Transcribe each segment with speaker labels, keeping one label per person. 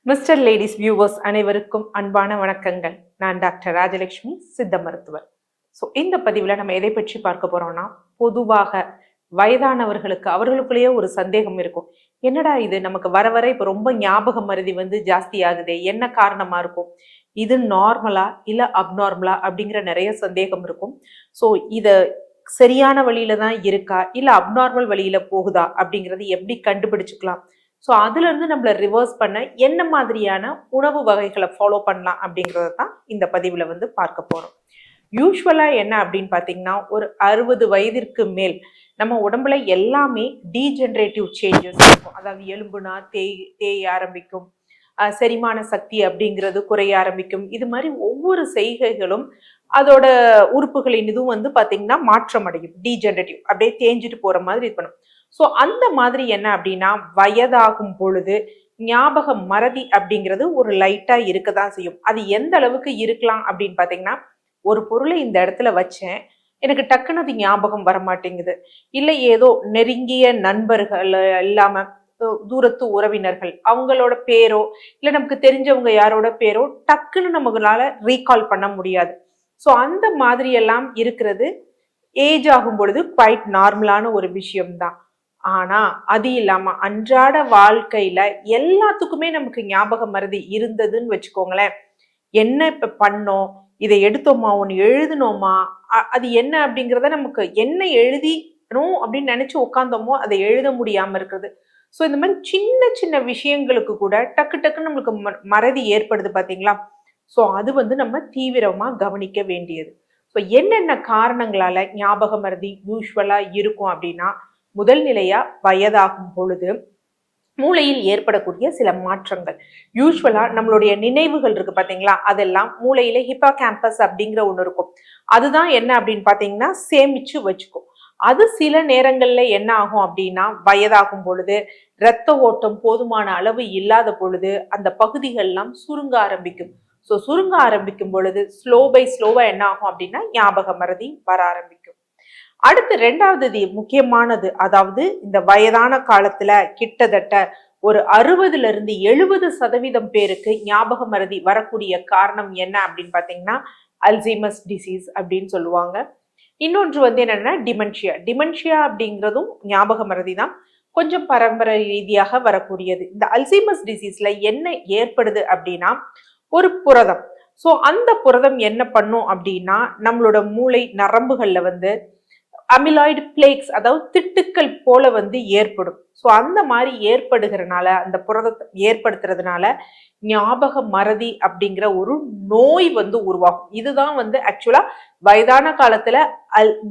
Speaker 1: Mister ladies viewers அனைவருக்கும் அன்பான வணக்கங்கள். நான் டாக்டர் ராஜலட்சுமி, சித்த மருத்துவர். இந்த பதிவில் நம்ம எதை பற்றி பார்க்க போறோம்னா, பொதுவாக வயதானவர்களுக்கு அவர்களுக்குள்ளேயே ஒரு சந்தேகம் இருக்கும். என்னடா இது நமக்கு வர வர இப்போ ரொம்ப ஞாபக மறதி ஜாஸ்தி ஆகுதே, என்ன காரணமா இருக்கும்? இது நார்மலா இல்லை அப்நார்மலா அப்படிங்கிற நிறைய சந்தேகம் இருக்கும். இதை சரியான வழியில தான் இருக்கா இல்லை அப்நார்மல் வழியில போகுதா அப்படிங்கிறது எப்படி கண்டுபிடிச்சுக்கலாம்? அதுல இருந்து நம்மள ரிவர்ஸ் பண்ண என்ன மாதிரியான உணவு வகைகளை ஃபாலோ பண்ணலாம் அப்படிங்கறத தான் இந்த பதிவுல பார்க்க போறோம். யூஸ்வலா என்ன அப்படின்னு பாத்தீங்கன்னா, ஒரு 60 வயதிற்கு மேல் நம்ம உடம்புல எல்லாமே டீஜெனரேட்டிவ் சேஞ்சஸ் இருக்கும். அதாவது எலும்புனா தேய ஆரம்பிக்கும், செரிமான சக்தி அப்படிங்கிறது குறைய ஆரம்பிக்கும். இது மாதிரி ஒவ்வொரு செய்கைகளும் அதோட உறுப்புகளின் இதுவும் பாத்தீங்கன்னா மாற்றம் அடையும். டீஜெனரேட்டிவ் அப்படியே தேஞ்சிட்டு போற மாதிரி இருக்கணும். அந்த மாதிரி என்ன அப்படின்னா, வயதாகும் பொழுது ஞாபக மறதி அப்படிங்கிறது ஒரு லைட்டா இருக்கதான் செய்யும். அது எந்த அளவுக்கு இருக்கலாம் அப்படின்னு பாத்தீங்கன்னா, ஒரு பொருளை இந்த இடத்துல வச்சேன், எனக்கு டக்குன்னு அது ஞாபகம் வரமாட்டேங்குது. இல்லை ஏதோ நெருங்கிய நண்பர்கள் இல்லாம தூரத்து உறவினர்கள் அவங்களோட பேரோ இல்லை நமக்கு தெரிஞ்சவங்க யாரோட பேரோ டக்குன்னு நம்மளால ரீகால் பண்ண முடியாது. அந்த மாதிரி எல்லாம் இருக்கிறது ஏஜ் ஆகும் பொழுது குவைட் நார்மலான ஒரு விஷயம்தான். ஆனா அது இல்லாம அன்றாட வாழ்க்கையில எல்லாத்துக்குமே நமக்கு ஞாபக மறதி இருந்ததுன்னு வச்சுக்கோங்களேன். என்ன இப்ப பண்ணோம், இதை எடுத்தோமா, ஒன்று எழுதினோமா, அது என்ன அப்படிங்கிறத நமக்கு என்ன எழுதினோம் அப்படின்னு நினைச்சு உட்காந்தோமோ அதை எழுத முடியாம இருக்கிறது. இந்த மாதிரி சின்ன சின்ன விஷயங்களுக்கு கூட டக்கு டக்குன்னு நம்மளுக்கு மறதி ஏற்படுது பாத்தீங்களா? அது நம்ம தீவிரமா கவனிக்க வேண்டியது. என்னென்ன காரணங்களால ஞாபக மறதி யூஸ்வலா இருக்கும் அப்படின்னா, முதல் நிலையா வயதாகும் பொழுது மூளையில் ஏற்படக்கூடிய சில மாற்றங்கள். யூஸ்வலா நம்மளுடைய நினைவுகள் இருக்கு பாத்தீங்களா, அதெல்லாம் மூளையில ஹிப்பா கேம்பஸ் அப்படிங்கிற ஒண்ணு இருக்கும். அதுதான் என்ன அப்படின்னு பாத்தீங்கன்னா சேமிச்சு வச்சுக்கும். அது சில நேரங்கள்ல என்ன ஆகும் அப்படின்னா, வயதாகும் பொழுது இரத்த ஓட்டம் போதுமான அளவு இல்லாத பொழுது அந்த பகுதிகள்லாம் சுருங்க ஆரம்பிக்கும். சுருங்க ஆரம்பிக்கும் பொழுது ஸ்லோவா என்ன ஆகும் அப்படின்னா ஞாபக மறதி வர ஆரம்பிக்கும். அடுத்து ரெண்டாவது முக்கியமானது, அதாவது இந்த வயதான காலத்துல கிட்டத்தட்ட ஒரு 60-70% பேருக்கு ஞாபக மறதி வரக்கூடிய காரணம் என்ன அப்படின்னு பாத்தீங்கன்னா, அல்சைமர்ஸ் டிசீஸ் அப்படின்னு சொல்லுவாங்க. இன்னொன்று என்னன்னா டிமென்ஷியா அப்படிங்கிறதும் ஞாபக மறதி தான், கொஞ்சம் பரம்பரை ரீதியாக வரக்கூடியது. இந்த அல்சைமர்ஸ் டிசீஸ்ல என்ன ஏற்படுது அப்படின்னா, ஒரு புரதம். அந்த புரதம் என்ன பண்ணும் அப்படின்னா, நம்மளோட மூளை நரம்புகள்ல அமிலாய்டு பிளேக்ஸ், அதாவது திட்டுக்கள் போல ஏற்படும். அந்த மாதிரி ஏற்படுகிறதுனால, அந்த புரதத்தை ஏற்படுத்துறதுனால ஞாபக மறதி அப்படிங்கிற ஒரு நோய் உருவாகும். இதுதான் ஆக்சுவலா வயதான காலத்துல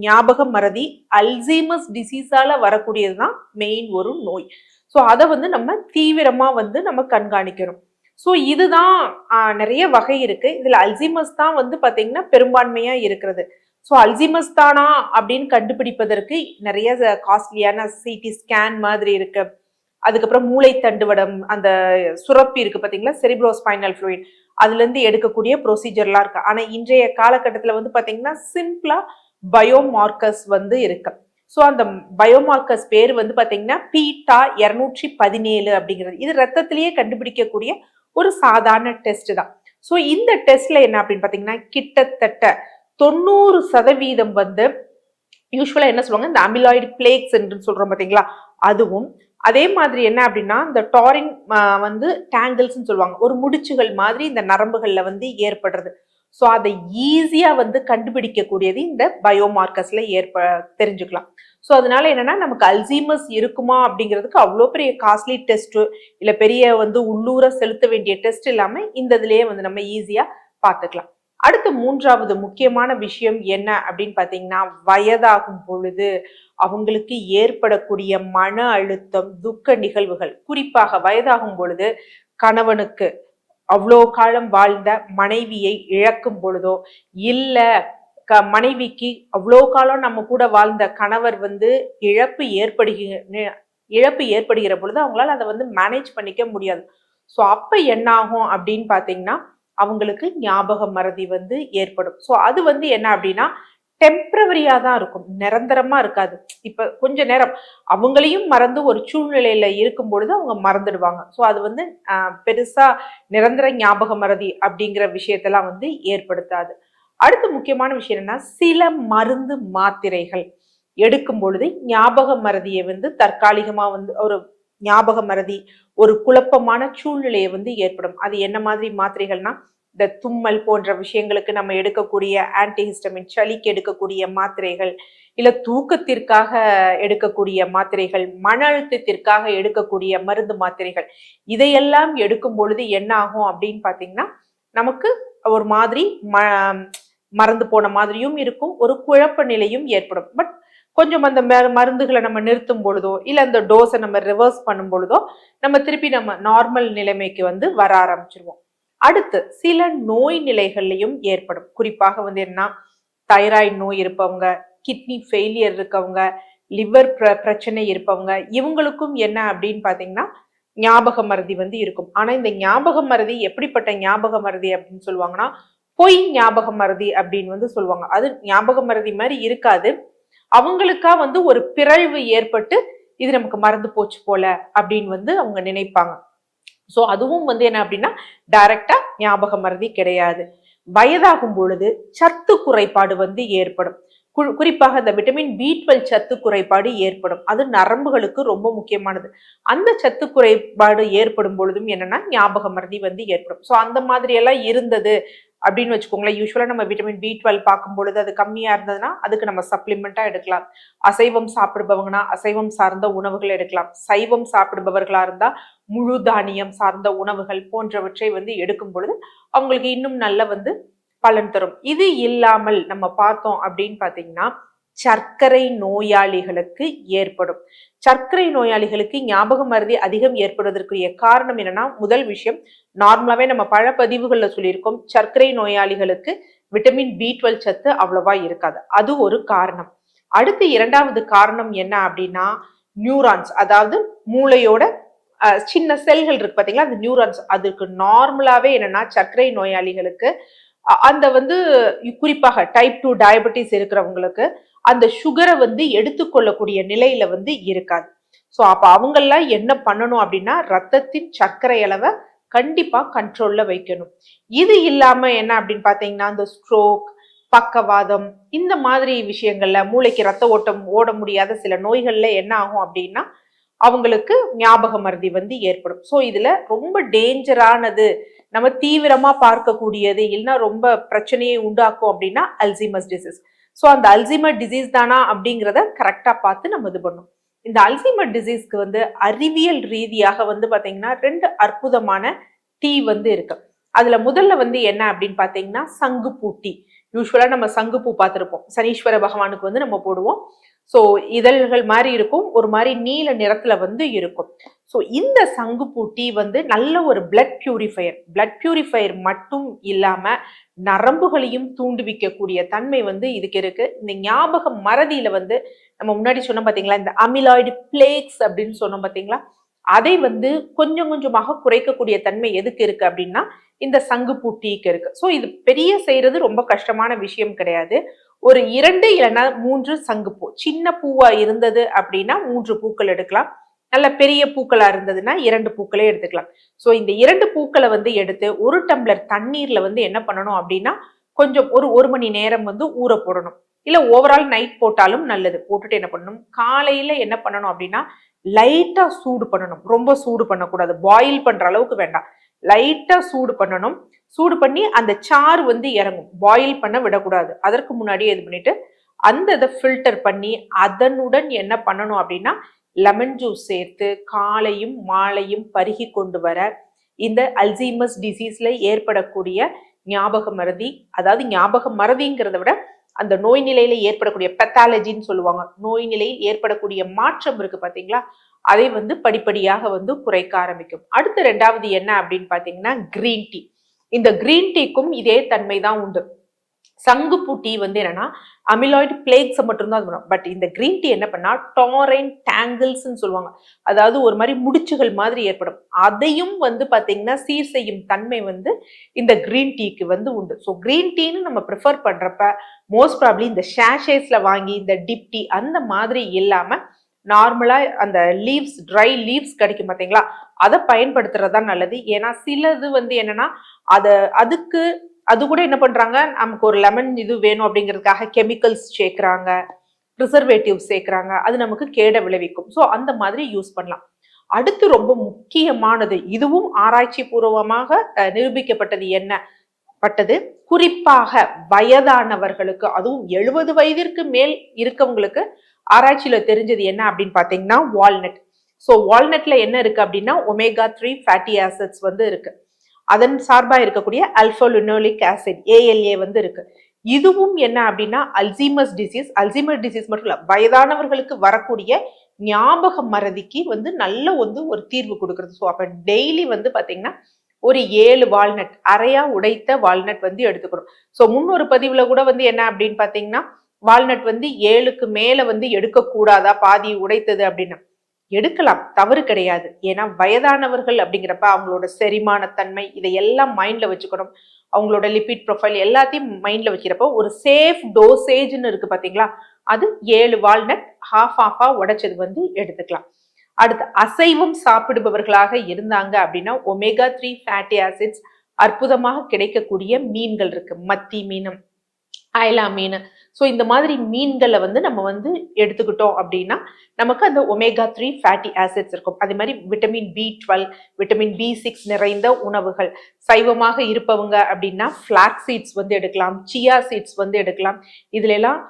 Speaker 1: ஞாபக மறதி அல்சைமர்ஸ் டிசீஸால வரக்கூடியதுதான் மெயின் ஒரு நோய். அதை நம்ம தீவிரமா நம்ம கண்காணிக்கணும். இதுதான் நிறைய வகை இருக்கு. இதுல அல்சைமர்ஸ் தான் பாத்தீங்கன்னா பெரும்பான்மையா இருக்கிறது. அல்சைமர்ஸ் தானா அப்படின்னு கண்டுபிடிப்பதற்கு நிறைய காஸ்ட்லியான சிடி ஸ்கேன் மாதிரி இருக்கு. அதுக்கப்புறம் மூளை தண்டுவடம், அந்த சுரப்பி இருக்கு பாத்தீங்களா, செரிப்ரோஸ்பைனல் ஃப்ளூயிட், அதுல இருந்து எடுக்கக்கூடிய ப்ரொசீஜர்லாம் இருக்கு. ஆனா இன்றைய காலகட்டத்துல பாத்தீங்கன்னா சிம்பிளா பயோமார்க்கர்ஸ் இருக்கு. அந்த பயோமார்க்கர்ஸ் பேர் பாத்தீங்கன்னா பீட்டா 217 அப்படிங்கிறது. இது ரத்தத்திலேயே கண்டுபிடிக்கக்கூடிய ஒரு சாதாரண டெஸ்ட் தான். இந்த டெஸ்ட்ல என்ன அப்படின்னு பாத்தீங்கன்னா, கிட்டத்தட்ட 90% யூஸ்வலா என்ன சொல்லுவாங்க, இந்த அமிலாய்டு பிளேக்ஸ் என்று சொல்றோம் பாத்தீங்களா, அதுவும் அதே மாதிரி என்ன அப்படின்னா இந்த டாரின் டேங்கிள்ஸ் சொல்லுவாங்க, ஒரு முடிச்சுகள் மாதிரி இந்த நரம்புகள்ல ஏற்படுறது. அதை ஈஸியா கண்டுபிடிக்கக்கூடியது இந்த பயோமார்க்கர்ஸ்ல தெரிஞ்சுக்கலாம். அதனால என்னன்னா, நமக்கு அல்சைமர்ஸ் இருக்குமா அப்படிங்கிறதுக்கு அவ்வளோ பெரிய காஸ்ட்லி டெஸ்ட் இல்ல பெரிய உள்ளூர செலுத்த வேண்டிய டெஸ்ட் இல்லாம இந்த இதுலயே நம்ம ஈஸியா பார்த்துக்கலாம். அடுத்து மூன்றாவது முக்கியமான விஷயம் என்ன அப்படின்னு பாத்தீங்கன்னா, வயதாகும் பொழுது அவங்களுக்கு ஏற்படக்கூடிய மன அழுத்தம், துக்க நிகழ்வுகள். குறிப்பாக வயதாகும் பொழுது கணவனுக்கு அவ்வளோ காலம் வாழ்ந்த மனைவியை இழக்கும் பொழுதோ, இல்ல மனைவிக்கு அவ்வளோ காலம் நம்ம கூட வாழ்ந்த கணவர் இழப்பு ஏற்படுகிற பொழுது அவங்களால அதை மேனேஜ் பண்ணிக்க முடியாது. அப்ப என்ன ஆகும் அப்படின்னு பாத்தீங்கன்னா, அவங்களுக்கு ஞாபக மறதி ஏற்படும். அது என்ன அப்படின்னா டெம்பரவரியா தான் இருக்கும், நிரந்தரமா இருக்காது. இப்ப கொஞ்ச நேரம் அவங்களையும் மறந்து ஒரு சூழ்நிலையில இருக்கும் பொழுது அவங்க மறந்துடுவாங்க. ஸோ அது வந்து பெருசா நிரந்தர ஞாபக மறதி அப்படிங்கிற விஷயத்தெல்லாம் வந்து ஏற்படுத்தாது. அடுத்த முக்கியமான விஷயம் என்னன்னா, சில மருந்து மாத்திரைகள் எடுக்கும் பொழுது ஞாபக மறதியை வந்து தற்காலிகமா வந்து ஒரு ஞாபக மறதி, ஒரு குழப்பமான சூழ்நிலையை வந்து ஏற்படும். அது என்ன மாதிரி மாத்திரைகள்னா, இந்த தும்மல் போன்ற விஷயங்களுக்கு நம்ம எடுக்கக்கூடிய ஆன்டிஹிஸ்டமின், சளிக்கு எடுக்கக்கூடிய மாத்திரைகள், இல்ல தூக்கத்திற்காக எடுக்கக்கூடிய மாத்திரைகள், மன அழுத்தத்திற்காக எடுக்கக்கூடிய மருந்து மாத்திரைகள், இதையெல்லாம் எடுக்கும் பொழுது என்ன ஆகும் அப்படின்னு பாத்தீங்கன்னா, நமக்கு ஒரு மாதிரி மறந்து போன மாதிரியும் இருக்கும், ஒரு குழப்ப நிலையும் ஏற்படும். பட் கொஞ்சம் அந்த மருந்துகளை நம்ம நிறுத்தும் பொழுதோ இல்ல அந்த டோஸை நம்ம ரிவர்ஸ் பண்ணும் பொழுதோ நம்ம திருப்பி நம்ம நார்மல் நிலைமைக்கு வந்து வர ஆரம்பிச்சிருவோம். அடுத்து சில நோய் நிலைகள்லையும் ஏற்படும். குறிப்பாக வந்து என்ன, தைராய்டு நோய் இருப்பவங்க, கிட்னி ஃபெயிலியர் இருக்கவங்க, லிவர் பிரச்சனை இருப்பவங்க, இவங்களுக்கும் என்ன அப்படின்னு பாத்தீங்கன்னா ஞாபக மறதி வந்து இருக்கும். ஆனா இந்த ஞாபக மறதி எப்படிப்பட்ட ஞாபக மறதி அப்படின்னு சொல்லுவாங்கன்னா, பொய் ஞாபக மறதி அப்படின்னு வந்து சொல்லுவாங்க. அது ஞாபக மறதி மாதிரி இருக்காது, அவங்களுக்கா வந்து ஒரு பிறழ்வு ஏற்பட்டு இது நமக்கு மறந்து போச்சு போல அப்படின்னு வந்து அவங்க நினைப்பாங்க. சோ அதுவும் வந்து என்ன அப்படின்னா டைரக்டா ஞாபக மறதி கிடையாது. வயதாகும் பொழுது சத்து குறைபாடு வந்து ஏற்படும். குறிப்பாக இந்த விட்டமின் B12 சத்து குறைபாடு ஏற்படும். அது நரம்புகளுக்கு ரொம்ப முக்கியமானது. அந்த சத்து குறைபாடு ஏற்படும் பொழுதும் என்னன்னா ஞாபக மறதி வந்து ஏற்படும். சோ அந்த மாதிரி எல்லாம் இருந்தது அப்படின்னு வச்சுக்கோங்களேன். யூஸ்வலா நம்ம விட்டமின் B12 பார்க்கும் பொழுது அது கம்மியா இருந்ததுன்னா அதுக்கு நம்ம சப்ளிமெண்டா எடுக்கலாம். அசைவம் சாப்பிடுபவங்கன்னா அசைவம் சார்ந்த உணவுகள் எடுக்கலாம். சைவம் சாப்பிடுபவர்களா இருந்தா முழு தானியம் சார்ந்த உணவுகள் போன்றவற்றை வந்து எடுக்கும் பொழுது அவங்களுக்கு இன்னும் நல்ல வந்து பலன் தரும். இது இல்லாமல் நம்ம பார்த்தோம் அப்படின்னு பாத்தீங்கன்னா சர்க்கரை நோயாளிகளுக்கு ஏற்படும். சர்க்கரை நோயாளிகளுக்கு ஞாபக மறதி அதிகம் ஏற்படுவதற்குரிய காரணம் என்னன்னா, முதல் விஷயம் நார்மலாவே நம்ம பல பதிவுகள்ல சொல்லியிருக்கோம், சர்க்கரை நோயாளிகளுக்கு விட்டமின் B12 சத்து அவ்வளவா இருக்காது. அது ஒரு காரணம். அடுத்து இரண்டாவது காரணம் என்ன அப்படின்னா, நியூரான்ஸ், அதாவது மூளையோட சின்ன செல்கள் இருக்கு பாத்தீங்களா, அந்த நியூரான்ஸ், அதுக்கு நார்மலாவே என்னன்னா சர்க்கரை நோயாளிகளுக்கு அந்த வந்து குறிப்பாக டைப் 2 டயபெட்டிஸ் இருக்கிறவங்களுக்கு அந்த சுகரை வந்து எடுத்துக்கொள்ளக்கூடிய நிலையில வந்து இருக்காது. சோ அப்ப அவங்கெல்லாம் என்ன பண்ணணும் அப்படின்னா ரத்தத்தின் சர்க்கரை அளவை கண்டிப்பா கண்ட்ரோல்ல வைக்கணும். இது இல்லாம என்ன அப்படின்னு பாத்தீங்கன்னா இந்த ஸ்ட்ரோக், பக்கவாதம், இந்த மாதிரி விஷயங்கள்ல மூளைக்கு ரத்த ஓட்டம் ஓட முடியாத சில நோய்கள்ல என்ன ஆகும் அப்படின்னா அவங்களுக்கு ஞாபக மறதி வந்து ஏற்படும். சோ இதுல ரொம்ப டேஞ்சரானது, நம்ம தீவிரமா பார்க்கக்கூடியது, இல்லைன்னா ரொம்ப பிரச்சனையை உண்டாக்கும் அப்படின்னா அல்சைமர்ஸ் டிசீஸ். ஸோ அந்த அல்சைமர் டிசீஸ் தானா அப்படிங்கிறத கரெக்டா பார்த்து நம்ம இது பண்ணும். இந்த அல்சைமர் டிசீஸ்க்கு வந்து அறிவியல் ரீதியாக வந்து பாத்தீங்கன்னா 2 அற்புதமான டீ வந்து இருக்கு. அதுல முதல்ல வந்து என்ன அப்படின்னு பாத்தீங்கன்னா சங்குப்பூ டீ. யூஸ்வலா நம்ம சங்குப்பூ பார்த்திருப்போம், சனீஸ்வர பகவானுக்கு வந்து நம்ம போடுவோம். ஸோ இதழ்கள் மாதிரி இருக்கும், ஒரு மாதிரி நீல நிறத்துல வந்து இருக்கும். ஸோ இந்த சங்குப்பூ டீ வந்து நல்ல ஒரு பிளட் பியூரிஃபையர் மட்டும் இல்லாம நரம்புகளையும் தூண்டுவிக்கக்கூடிய தன்மை வந்து இதுக்கு இருக்கு. இந்த ஞாபக மறதியில வந்து நம்ம முன்னாடி சொன்னோம் பாத்தீங்களா, இந்த அமிலாய்டு பிளேக்ஸ் அப்படின்னு சொன்னோம் பாத்தீங்களா, அதை வந்து கொஞ்சம் கொஞ்சமாக குறைக்கக்கூடிய தன்மை எதுக்கு இருக்கு அப்படின்னா இந்த சங்குப்பூ டீக்கு இருக்கு. ஸோ இது பெரிய செய்யறது ரொம்ப கஷ்டமான விஷயம் கிடையாது. ஒரு 2 இல்லைன்னா 3 சங்குப்பூ, சின்ன பூவா இருந்தது அப்படின்னா 3 பூக்கள் எடுக்கலாம், நல்ல பெரிய பூக்களா இருந்ததுன்னா 2 பூக்களே எடுத்துக்கலாம். ஸோ இந்த 2 பூக்களை வந்து எடுத்து 1 டம்ளர் தண்ணீர்ல வந்து என்ன பண்ணணும் அப்படின்னா கொஞ்சம் ஒரு மணி நேரம் வந்து ஊற போடணும். இல்ல ஓவரால் நைட் போட்டாலும் நல்லது. போட்டுட்டு என்ன பண்ணணும், காலையில என்ன பண்ணணும் அப்படின்னா லைட்டா சூடு பண்ணணும். ரொம்ப சூடு பண்ணக்கூடாது, பாயில் பண்ற அளவுக்கு வேண்டாம், லைட்டா சூடு பண்ணணும். சூடு பண்ணி அந்த சாறு வந்து இறங்கும், பாயில் பண்ண விடக்கூடாது. அதற்கு முன்னாடியே இது பண்ணிட்டு அந்த இதை ஃபில்டர் பண்ணி அதனுடன் என்ன பண்ணணும் அப்படின்னா லெமன் ஜூஸ் சேர்த்து காலையும் மாலையும் பருகி கொண்டு வர இந்த அல்சைமர்ஸ் டிசீஸ்ல ஏற்படக்கூடிய ஞாபக மறதி, அதாவது ஞாபக மறதிங்கிறத விட அந்த நோய் நிலையில ஏற்படக்கூடிய பெத்தாலஜின்னு சொல்லுவாங்க, நோய் நிலையில் ஏற்படக்கூடிய மாற்றம் இருக்கு பாத்தீங்களா, அதை வந்து படிப்படியாக வந்து குறைக்க ஆரம்பிக்கும். அடுத்து 2வது என்ன அப்படின்னு பாத்தீங்கன்னா கிரீன் டீ. இந்த கிரீன் டீக்கும் இதே தன்மை தான் உண்டு. சங்குப்பூ டீ வந்து என்னன்னா அமிலாய்டு பிளேக்ஸை மட்டும்தான் அது பண்ணும். பட் இந்த கிரீன் டீ என்ன பண்ணா டாரைன் டேங்கிள்ஸ்ன்னு சொல்லுவாங்க, அதாவது ஒரு மாதிரி முடிச்சுகள் மாதிரி ஏற்படும். அதையும் வந்து பாத்தீங்கன்னா சீர் செய்யும் தன்மை வந்து இந்த கிரீன் டீக்கு வந்து உண்டு. ஸோ கிரீன் டீன்னு நம்ம ப்ரிஃபர் பண்றப்ப மோஸ்ட் ப்ராப்ளி இந்த ஷேஷேஸ்ல வாங்கி இந்த டிப் டீ அந்த மாதிரி இல்லாம நார்மலா அந்த லீவ்ஸ், ட்ரை லீவ்ஸ் கிடைக்கும் பாத்தீங்களா, அதை பயன்படுத்துறதா நல்லது. ஏன்னா சிலது வந்து என்னன்னா அதுக்கு அது கூட என்ன பண்றாங்க, நமக்கு ஒரு லெமன் இது வேணும் அப்படிங்கிறதுக்காக கெமிக்கல்ஸ் சேர்க்கிறாங்க, ப்ரிசர்வேட்டிவ் சேர்க்கிறாங்க, அது நமக்கு கேட விளைவிக்கும். ஸோ அந்த மாதிரி யூஸ் பண்ணலாம். அடுத்து ரொம்ப முக்கியமானது, இதுவும் ஆராய்ச்சி பூர்வமாக நிரூபிக்கப்பட்டது என்ன பட்டது, குறிப்பாக வயதானவர்களுக்கு, அதுவும் 70 வயதிற்கு மேல் இருக்கவங்களுக்கு ஆராய்ச்சியில தெரிஞ்சது என்ன அப்படின்னு பாத்தீங்கன்னா வால்நட். ஸோ வால்நட்ல என்ன இருக்கு அப்படின்னா omega-3 ஃபேட்டி ஆசிட்ஸ் வந்து இருக்கு. அதன் சார்பா இருக்கக்கூடிய ஆல்பா லினோலிக் ஆசிட் ALA வந்து இருக்கு. இதுவும் என்ன அப்படின்னா அல்சீமர்ஸ் டிசீஸ் மட்டும் இல்ல, வயதானவர்களுக்கு வரக்கூடிய ஞாபக மறதிக்கு வந்து நல்ல ஒரு தீர்வு கொடுக்குறது. ஸோ அப்ப டெய்லி வந்து பாத்தீங்கன்னா ஒரு 7 வால்நட், அரையா உடைத்த வால்நட் வந்து எடுத்துக்கணும். ஸோ முன்னொரு பதிவுல கூட வந்து என்ன அப்படின்னு பாத்தீங்கன்னா வால்நட் வந்து 7க்கு மேல வந்து எடுக்கக்கூடாதா, பாதி உடைத்தது அப்படின்னு. எடுக்கலாம், தவறு கிடையாது. ஏன்னா வயதானவர்கள் அப்படிங்கிறப்ப அவங்களோட செரிமானத்தன்மை இதையெல்லாம் மைண்ட்ல வச்சுக்கணும். அவங்களோட லிபிட் ப்ரொஃபைல் எல்லாத்தையும் மைண்ட்ல வைக்கிறப்போ ஒரு சேஃப் டோசேஜ்னு இருக்கு பாத்தீங்களா, அது 7 வால்நட் ஹாஃபா உடைச்சது வந்து எடுத்துக்கலாம். அடுத்து அசைவம் சாப்பிடுபவர்களாக இருந்தாங்க அப்படின்னா omega-3 ஃபேட்டி ஆசிட்ஸ் அற்புதமாக கிடைக்கக்கூடிய மீன்கள் இருக்கு. மத்தி மீன், அயலா மீன். ஸோ இந்த மாதிரி மீன்களை வந்து நம்ம வந்து எடுத்துக்கிட்டோம் அப்படின்னா நமக்கு அந்த omega-3 ஃபேட்டி ஆசிட்ஸ் இருக்கும். அதே மாதிரி விட்டமின் B12, விட்டமின் B6 நிறைந்த உணவுகள். சைவமாக இருப்பவங்க அப்படின்னா ஃபிளாக்ஸ் சீட்ஸ் வந்து எடுக்கலாம், சியா சீட்ஸ் வந்து எடுக்கலாம். இதுல எல்லாம்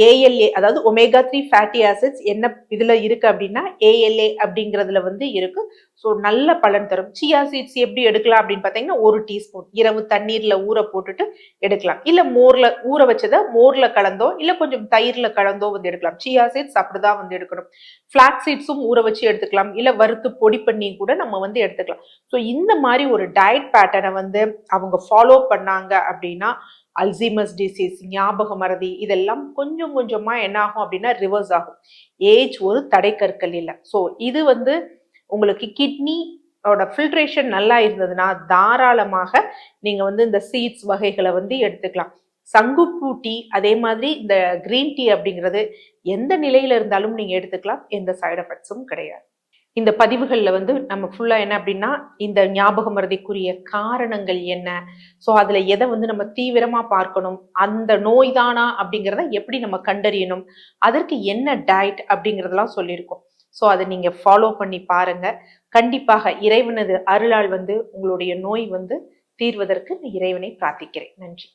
Speaker 1: ALA, அதாவது omega-3 ஃபேட்டி ஆசிட்ஸ் என்ன இதுல இருக்கு அப்படின்னா ALA அப்படிங்கிறதுல வந்து இருக்கு. ஸோ நல்ல பலன் தரும். சியா சீட்ஸ் எப்படி எடுக்கலாம் அப்படின்னு பாத்தீங்கன்னா 1 டீஸ்பூன் இரவு தண்ணீர்ல ஊற போட்டுட்டு எடுக்கலாம். இல்ல மோர்ல ஊற வச்சதை மோர்ல கலந்தோ இல்ல கொஞ்சம் தயிர்ல கலந்தோ வந்து எடுக்கலாம். சியா சீட்ஸ் அப்படிதான் வந்து எடுக்கணும். ஃபிளாக்ஸ் சீட்ஸும் ஊற வச்சு எடுத்துக்கலாம், இல்ல வறுத்து பொடி பண்ணி கூட நம்ம வந்து எடுத்துக்கலாம். ஸோ இந்த மாதிரி ஒரு டயட் பேட்டர்னை வந்து அவங்க ஃபாலோ பண்ணாங்க அப்படின்னா அல்சீமர்ஸ் டிசீஸ், ஞாபக மறதி இதெல்லாம் கொஞ்சம் கொஞ்சமா என்ன ஆகும் அப்படின்னா ரிவர்ஸ் ஆகும். ஏஜ் ஒரு தடை கற்கள் இல்லை. ஸோ இது வந்து உங்களுக்கு கிட்னி ஃபில்ட்ரேஷன் நல்லா இருந்ததுன்னா தாராளமாக நீங்க வந்து இந்த சீட்ஸ் வகைகளை வந்து எடுத்துக்கலாம். சங்குப்பூ டீ அதே மாதிரி இந்த கிரீன் டீ அப்படிங்கிறது எந்த நிலையில இருந்தாலும் நீங்க எடுத்துக்கலாம், எந்த சைடு எஃபெக்ட்ஸும் கிடையாது. இந்த பதிவுகளில் வந்து நம்ம ஃபுல்லாக என்ன அப்படின்னா இந்த ஞாபக மறதிக்குரிய காரணங்கள் என்ன, ஸோ அதில் எதை வந்து நம்ம தீவிரமாக பார்க்கணும், அந்த நோய் தானா அப்படிங்கிறத எப்படி நம்ம கண்டறியணும், அதற்கு என்ன டயட் அப்படிங்கிறதெல்லாம் சொல்லியிருக்கோம். ஸோ அதை நீங்கள் ஃபாலோ பண்ணி பாருங்க. கண்டிப்பாக இறைவனது அருளால் வந்து உங்களுடைய நோய் வந்து தீர்வதற்கு இறைவனை பிரார்த்திக்கிறேன். நன்றி.